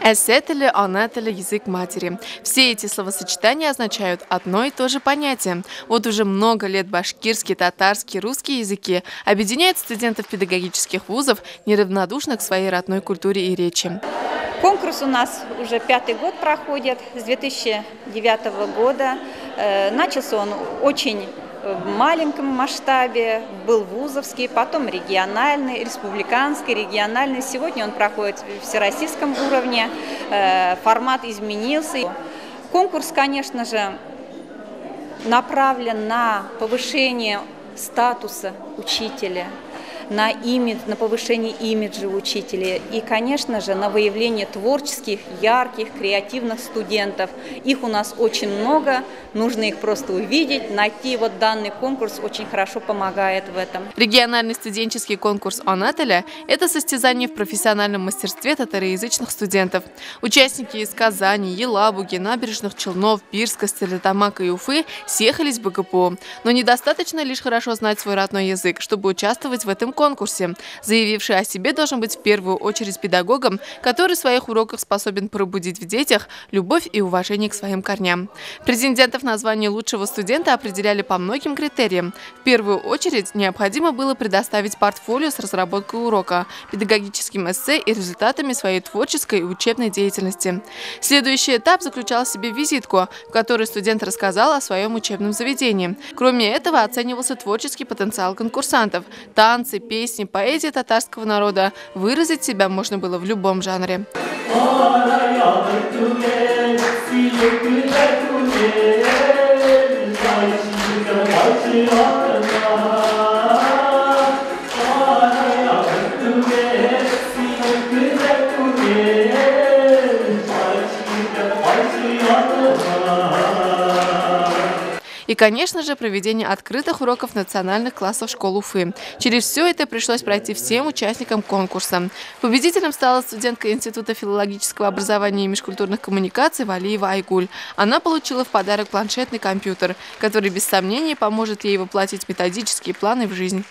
Эссе тілі, ана тілі, язык матери. Все эти словосочетания означают одно и то же понятие. Вот уже много лет башкирский, татарский, русский языки объединяют студентов педагогических вузов, неравнодушных к своей родной культуре и речи. Конкурс у нас уже 5-й год проходит, с 2009 года. Начался он очень в маленьком масштабе, был вузовский, потом региональный, республиканский, региональный. Сегодня он проходит в всероссийском уровне, формат изменился. Конкурс, конечно же, направлен на повышение статуса учителя, на повышение имиджа учителя и, конечно же, на выявление творческих, ярких, креативных студентов. Их у нас очень много, нужно их просто увидеть, найти. Вот данный конкурс очень хорошо помогает в этом. Региональный студенческий конкурс «Ана тілі» – это состязание в профессиональном мастерстве татароязычных студентов. Участники из Казани, Елабуги, Набережных Челнов, Бирска, Стерлитамака и Уфы съехались в БГПУ. Но недостаточно лишь хорошо знать свой родной язык, чтобы участвовать в этом конкурсе. Заявивший о себе должен быть в первую очередь педагогом, который в своих уроках способен пробудить в детях любовь и уважение к своим корням. Претендентов на звание лучшего студента определяли по многим критериям. В первую очередь необходимо было предоставить портфолио с разработкой урока, педагогическим эссе и результатами своей творческой и учебной деятельности. Следующий этап заключал в себе визитку, в которой студент рассказал о своем учебном заведении. Кроме этого, оценивался творческий потенциал конкурсантов. Танцы, песни, поэзия татарского народа. Выразить себя можно было в любом жанре. И, конечно же, проведение открытых уроков национальных классов школ Уфы. Через все это пришлось пройти всем участникам конкурса. Победителем стала студентка Института филологического образования и межкультурных коммуникаций Валиева Айгуль. Она получила в подарок планшетный компьютер, который без сомнения поможет ей воплотить методические планы в жизнь.